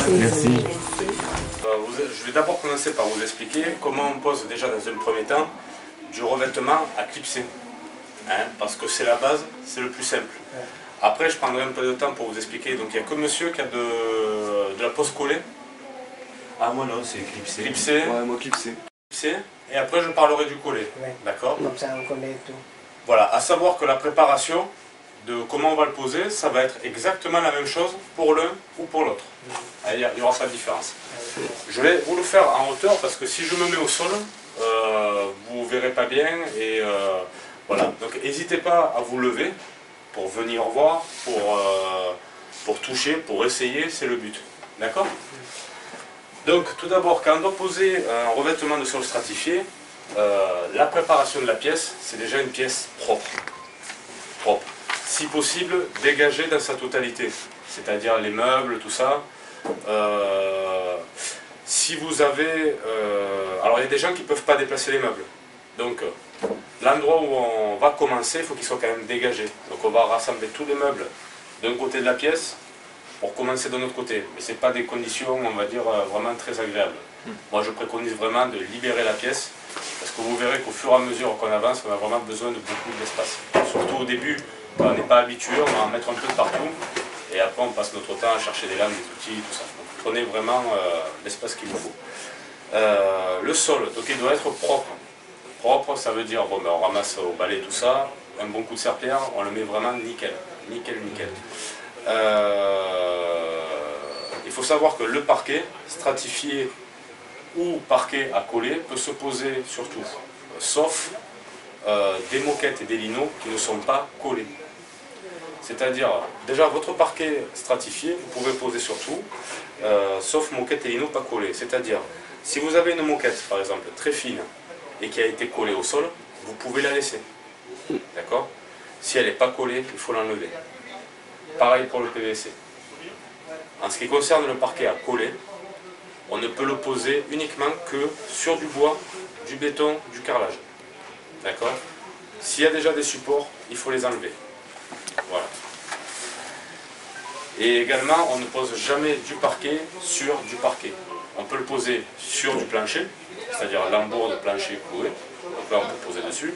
Merci. Je vais d'abord commencer par vous expliquer comment on pose déjà dans un premier temps du revêtement à clipser. Parce que c'est la base, c'est le plus simple. Après, je prendrai un peu de temps pour vous expliquer. Donc il n'y a que monsieur qui a de la pose collée. Ah, moi non, c'est clipsé. Clipsé. Ouais, moi clipsé. Clipsé. Et après, je parlerai du collé. Ouais. D'accord? Comme ça, on connaît tout. Voilà, à savoir que la préparation de comment on va le poser, ça va être exactement la même chose pour l'un ou pour l'autre. Il n'y aura pas de différence. Je vais vous le faire en hauteur parce que si je me mets au sol, vous ne verrez pas bien. Et voilà, donc n'hésitez pas à vous lever pour venir voir, pour toucher, pour essayer, c'est le but. D'accord? Donc tout d'abord, quand on doit poser un revêtement de sol stratifié, la préparation de la pièce, c'est déjà une pièce propre. Propre. Si possible, dégagée dans sa totalité, c'est-à-dire les meubles, tout ça. Si vous avez... alors il y a des gens qui ne peuvent pas déplacer les meubles. Donc l'endroit où on va commencer, il faut qu'il soit quand même dégagé. Donc on va rassembler tous les meubles d'un côté de la pièce pour commencer de l'autre côté. Mais ce n'est pas des conditions, on va dire, vraiment très agréables. Moi je préconise vraiment de libérer la pièce, parce que vous verrez qu'au fur et à mesure qu'on avance, on a vraiment besoin de beaucoup d'espace. Surtout au début, quand on n'est pas habitué, on va en mettre un peu de partout, et après on passe notre temps à chercher des lames, des outils, tout ça. Donc prenez vraiment l'espace qu'il vous faut. Le sol, donc il doit être propre. Propre, ça veut dire, bon, ben, on ramasse au balai tout ça, un bon coup de serpillière, on le met vraiment nickel. Nickel, nickel. Il faut savoir que le parquet stratifié ou parquet à coller peut se poser sur tout, sauf des moquettes et des linos qui ne sont pas collés. C'est-à-dire, déjà votre parquet stratifié, vous pouvez poser sur tout, sauf moquette et linos pas collés. C'est-à-dire, si vous avez une moquette, par exemple, très fine, et qui a été collée au sol, vous pouvez la laisser. D'accord? Si elle n'est pas collée, il faut l'enlever. Pareil pour le PVC. En ce qui concerne le parquet à coller, on ne peut le poser uniquement que sur du bois, du béton, du carrelage. D'accord? S'il y a déjà des supports, il faut les enlever. Voilà. Et également, on ne pose jamais du parquet sur du parquet. On peut le poser sur du plancher, c'est-à-dire l'embourre de plancher cloué. Donc là, on peut poser dessus.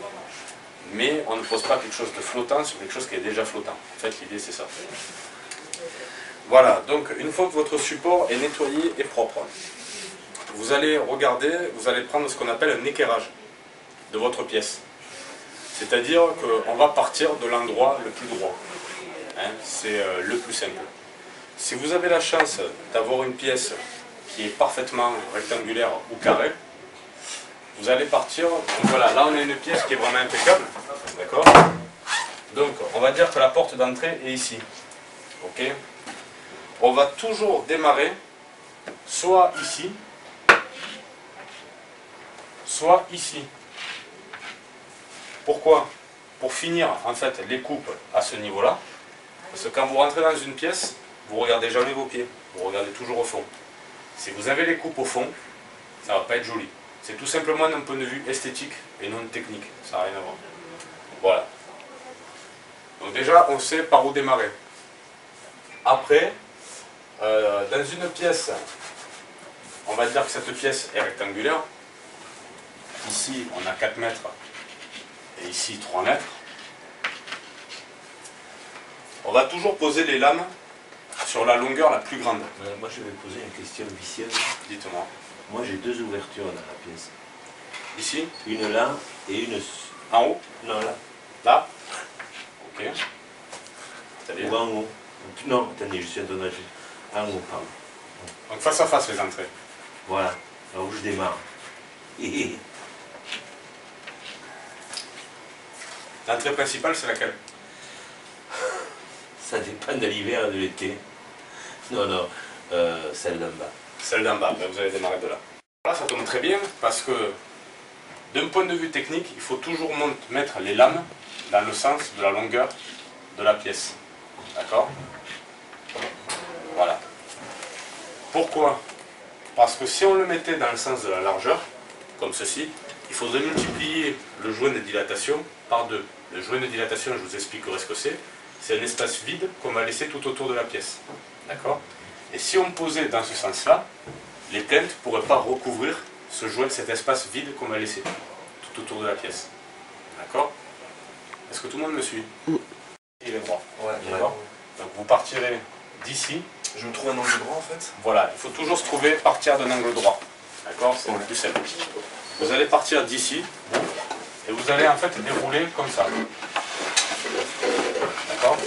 Mais on ne pose pas quelque chose de flottant sur quelque chose qui est déjà flottant. En fait, l'idée, c'est ça. Voilà, donc une fois que votre support est nettoyé et propre, vous allez regarder, vous allez prendre ce qu'on appelle un équerrage de votre pièce. C'est-à-dire qu'on va partir de l'endroit le plus droit. C'est le plus simple. Si vous avez la chance d'avoir une pièce qui est parfaitement rectangulaire ou carrée, vous allez partir, donc voilà, là on a une pièce qui est vraiment impeccable, d'accord? Donc on va dire que la porte d'entrée est ici, ok? On va toujours démarrer soit ici, soit ici. Pourquoi? Pour finir en fait les coupes à ce niveau-là, parce que quand vous rentrez dans une pièce, vous ne regardez jamais vos pieds, vous regardez toujours au fond. Si vous avez les coupes au fond, ça ne va pas être joli. C'est tout simplement d'un point de vue esthétique et non technique, ça n'a rien à voir. Voilà. Donc déjà, on sait par où démarrer. Après, dans une pièce, on va dire que cette pièce est rectangulaire. Ici, on a 4 mètres et ici 3 mètres. On va toujours poser les lames sur la longueur la plus grande. Moi, je vais poser une question vicieuse. Dites-moi. Moi, j'ai 2 ouvertures dans la pièce. Ici? Une là et une... En haut? Non, là. Là? Ok. C'est-à-dire? Ou en haut. Non, attendez, je suis endommagé. En haut, pardon. Donc face à face les entrées. Voilà, là où je démarre. L'entrée principale, c'est laquelle? Ça dépend de l'hiver et de l'été. Non, non, celle d'en bas. Celle d'en bas, ben vous allez démarrer de là. Là, ça tombe très bien parce que d'un point de vue technique, il faut toujours mettre les lames dans le sens de la longueur de la pièce. D'accord? Voilà. Pourquoi? Parce que si on le mettait dans le sens de la largeur, comme ceci, il faudrait multiplier le joint de dilatation par 2. Le joint de dilatation, je vous expliquerai ce que c'est. C'est un espace vide qu'on va laisser tout autour de la pièce. D'accord? Et si on posait dans ce sens-là, les plaintes ne pourraient pas recouvrir ce joint, cet espace vide qu'on va laisser tout autour de la pièce. D'accord? Est-ce que tout le monde me suit? Il est droit. Ouais. D'accord. Donc vous partirez d'ici. Je me trouve un angle droit en fait. Voilà, il faut toujours se trouver partir d'un angle droit. D'accord? C'est le plus simple. Vous allez partir d'ici, et vous allez en fait dérouler comme ça. D'accord?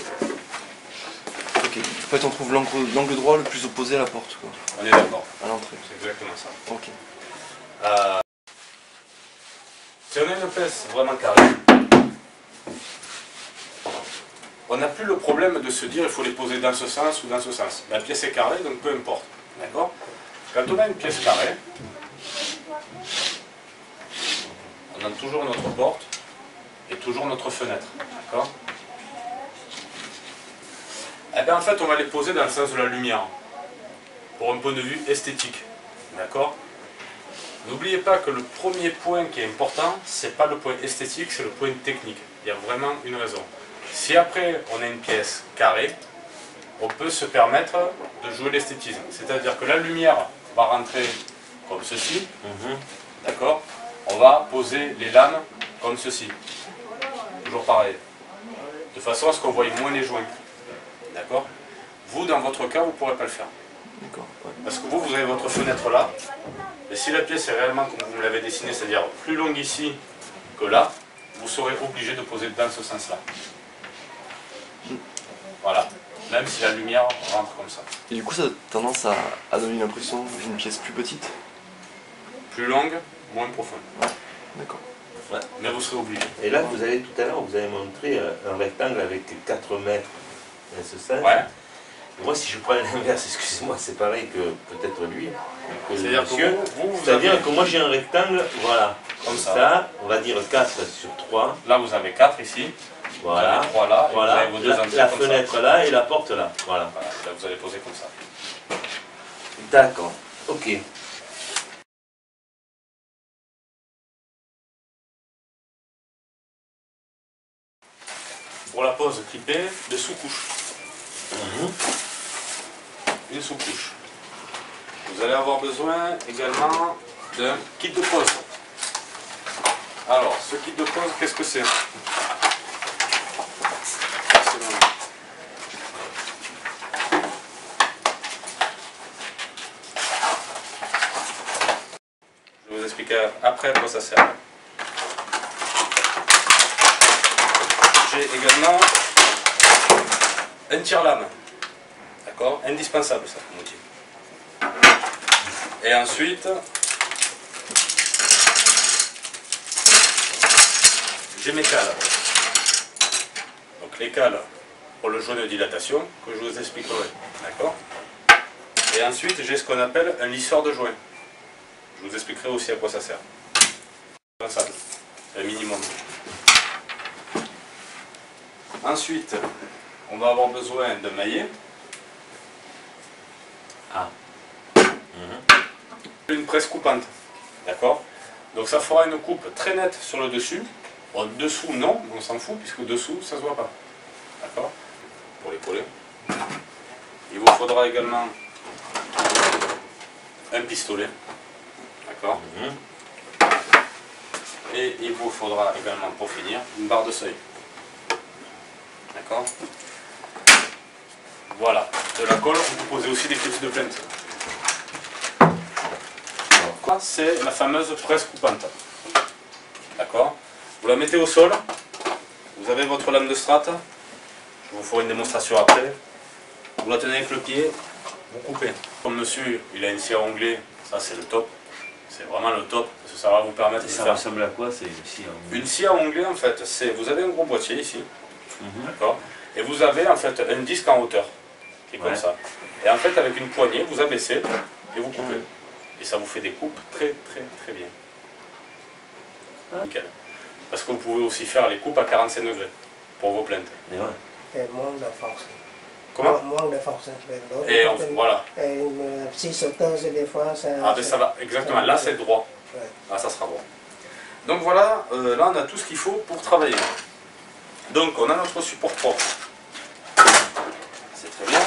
Ok. En fait, on trouve l'angle droit le plus opposé à la porte, quoi. On est d'accord. À l'entrée. C'est exactement ça. Ok. Si on a une pièce vraiment carrée, on n'a plus le problème de se dire il faut les poser dans ce sens ou dans ce sens. La pièce est carrée, donc peu importe. D'accord? Quand on a une pièce carrée, on a toujours notre porte et toujours notre fenêtre. D'accord? Eh bien en fait on va les poser dans le sens de la lumière, pour un point de vue esthétique. D'accord? N'oubliez pas que le premier point qui est important, c'est pas le point esthétique, c'est le point technique. Il y a vraiment une raison. Si après on a une pièce carrée, on peut se permettre de jouer l'esthétisme. C'est-à-dire que la lumière va rentrer comme ceci, d'accord? On va poser les lames comme ceci, toujours pareil, de façon à ce qu'on voie moins les joints, d'accord? Vous, dans votre cas, vous ne pourrez pas le faire. D'accord. Ouais. Parce que vous avez votre fenêtre là, et si la pièce est réellement comme vous me l'avez dessinée, c'est-à-dire plus longue ici que là, vous serez obligé de poser dans ce sens-là. Voilà, même si la lumière rentre comme ça. Et du coup, ça a tendance à donner l'impression d'une pièce plus petite. Plus longue, moins profonde. D'accord. Ouais. Mais vous serez obligé. Et là, vous avez tout à l'heure, vous avez montré un rectangle avec 4 mètres. C'est ça? Ouais. Moi, si je prends l'inverse, excusez-moi, c'est pareil que peut-être lui. C'est-à-dire que vous C'est-à-dire avez... que moi j'ai un rectangle, voilà, Comme ça. on va dire 4 sur 3. Là, vous avez 4 ici. Voilà. Vous avez 3 là. Et Voilà. vous avez vos deux entrées La comme fenêtre ça. là et la porte là. Voilà. Voilà. Là, vous allez poser comme ça. D'accord. Ok. Pour la pose clippée, des sous-couches. Une sous-couche. Vous allez avoir besoin également d'un kit de pose. Alors, ce kit de pose, qu'est-ce que c'est? Je vais vous expliquer après à quoi ça sert. J'ai également un tire-lame. D'accord? Indispensable ça comme outil. Et ensuite, j'ai mes cales. Donc les cales pour le joint de dilatation que je vous expliquerai. D'accord? Et ensuite, j'ai ce qu'on appelle un lisseur de joint. Je vous expliquerai aussi à quoi ça sert. Indispensable, un minimum. Ensuite, on va avoir besoin de maillet. Une presse coupante. D'accord? Donc ça fera une coupe très nette sur le dessus. Bon, dessous, non, on s'en fout, puisque dessous, ça ne se voit pas. D'accord? Pour les coller. Il vous faudra également un pistolet. D'accord? Et il vous faudra également, pour finir, une barre de seuil. D'accord? Voilà. De la colle, on peut poser aussi des clips de plainte. C'est la fameuse presse coupante. D'accord? Vous la mettez au sol. Vous avez votre lame de strat. Je vous ferai une démonstration après. Vous la tenez avec le pied. Vous coupez. Comme monsieur, il a une scie à onglet. Ça, c'est le top. C'est vraiment le top. Parce que ça va vous permettre de Ça faire... ressemble à quoi? C'est une scie à onglet. Une scie à onglet, en fait, c'est... Vous avez un gros boîtier ici. D'accord? Et vous avez, en fait, un disque en hauteur. Qui est comme ça. Et en fait, avec une poignée, vous abaissez et vous coupez. Et ça vous fait des coupes très bien. Nickel. Parce que vous pouvez aussi faire les coupes à 45 degrés pour vos plaintes. Et ouais. Et manque de force. Comment? Manque de force. Et voilà. Et une scie sauteuse, des fois, ça... Ah ben ça va, exactement. Là c'est droit. Ouais. Là ça sera droit. Donc voilà, là on a tout ce qu'il faut pour travailler. Donc on a notre support propre. C'est très bien.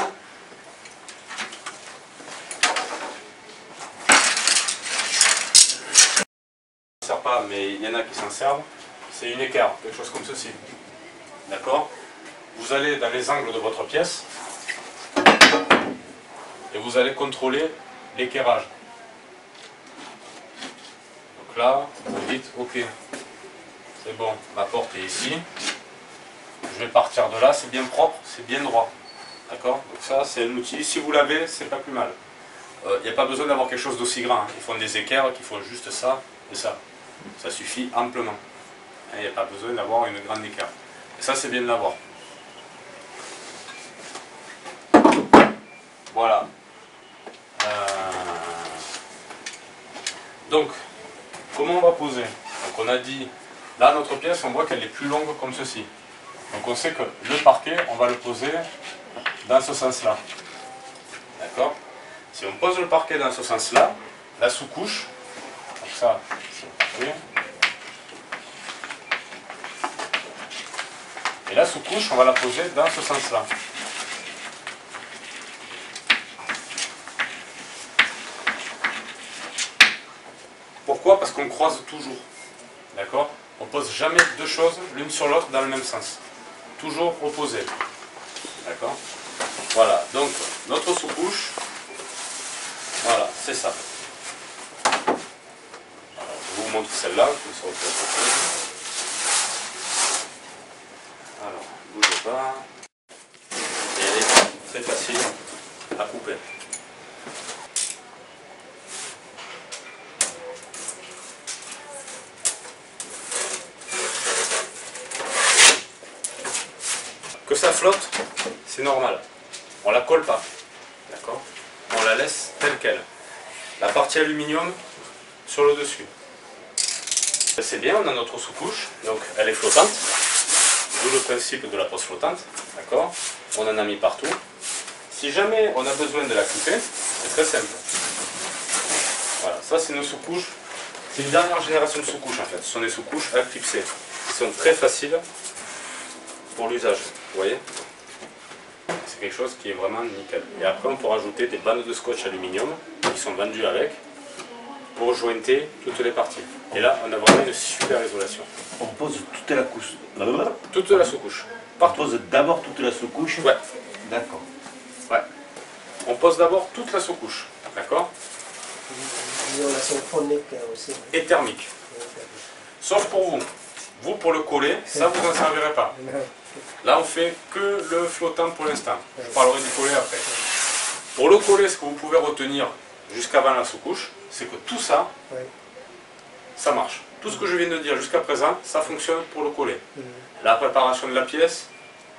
mais il y en a qui s'en servent, c'est une équerre, quelque chose comme ceci. D'accord? Vous allez dans les angles de votre pièce et vous allez contrôler l'équerrage. Donc là, vous dites, ok, c'est bon, ma porte est ici. Je vais partir de là, c'est bien propre, c'est bien droit. D'accord? Donc ça, c'est un outil. Si vous l'avez, c'est pas plus mal. Il n'y a pas besoin d'avoir quelque chose d'aussi grand. Ils font des équerres qui font juste ça et ça. Ça suffit amplement. Il n'y a pas besoin d'avoir une grande équerre. Et ça, c'est bien de l'avoir. Voilà. Donc, comment on va poser? Donc on a dit, là, notre pièce, on voit qu'elle est plus longue comme ceci. Donc on sait que le parquet, on va le poser dans ce sens-là. D'accord? Si on pose le parquet dans ce sens-là, la sous-couche, donc ça, c'est le parquet. Et la sous-couche, on va la poser dans ce sens-là. Pourquoi? Parce qu'on croise toujours. D'accord? On pose jamais deux choses l'une sur l'autre dans le même sens. Toujours opposées. D'accord? Voilà. Donc, notre sous-couche, voilà, c'est ça. Alors, je vous montre celle-là. Alors, ne bougez pas. Et elle est très facile à couper. Que ça flotte, c'est normal. On la colle pas. D'accord? On la laisse telle qu'elle. La partie aluminium sur le dessus. C'est bien, on a notre sous-couche, donc elle est flottante. D'où le principe de la pose flottante. D'accord? On en a mis partout. Si jamais on a besoin de la couper, c'est très simple. Voilà, ça c'est nos sous-couches. C'est une dernière génération de sous-couches en fait. Ce sont des sous-couches à clipser. Ils sont très faciles pour l'usage. Vous voyez? C'est quelque chose qui est vraiment nickel. Et après on peut rajouter des bandes de scotch aluminium qui sont vendues avec pour jointer toutes les parties. Et là on a vraiment une super isolation. On pose toute la couche. Toute la sous-couche. On pose d'abord toute la sous-couche. Ouais. D'accord. Ouais. On pose d'abord toute la sous-couche. D'accord? Isolation phonique aussi. Et thermique. Sauf pour vous. Vous pour le coller, ça vous n'en servirez pas. Là on fait que le flottant pour l'instant. Je parlerai du coller après. Pour le coller, ce que vous pouvez retenir jusqu'avant la sous-couche, c'est que tout ça, ça marche. Tout ce que je viens de dire jusqu'à présent, ça fonctionne pour le coller. La préparation de la pièce,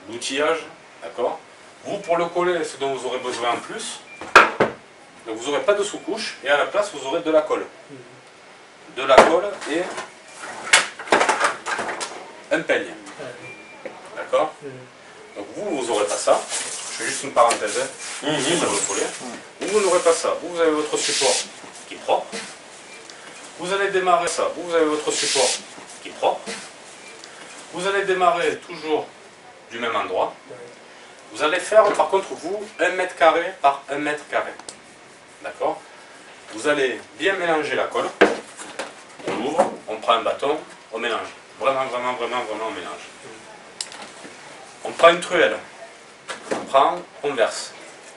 l'outillage, d'accord? Vous pour le coller, ce dont vous aurez besoin en plus, donc vous n'aurez pas de sous-couche et à la place vous aurez de la colle. De la colle et un peigne. D'accord? Donc vous n'aurez pas ça. Je fais juste une parenthèse. Ça va le coller. Vous n'aurez pas ça. Vous avez votre support qui est propre. Vous allez démarrer ça. Vous avez votre support qui est propre. Vous allez démarrer toujours du même endroit. Vous allez faire par contre vous 1 mètre carré par 1 mètre carré. D'accord? Vous allez bien mélanger la colle. On l'ouvre, on prend un bâton, on mélange. Vraiment on mélange. On prend une truelle. On verse.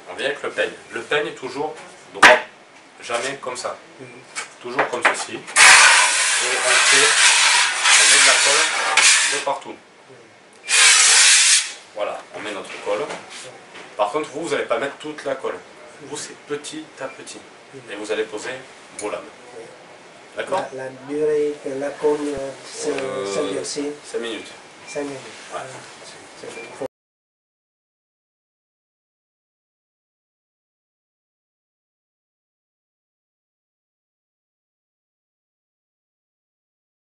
On vient avec le peigne. Le peigne toujours droit. Jamais comme ça. Toujours comme ceci. Et on met de la colle de partout. Voilà, on met notre colle. Par contre, vous n'allez pas mettre toute la colle. Vous, c'est petit à petit. Et vous allez poser vos lames. D'accord? La durée de la colle s'exercer 5 minutes. 5 minutes. Ouais.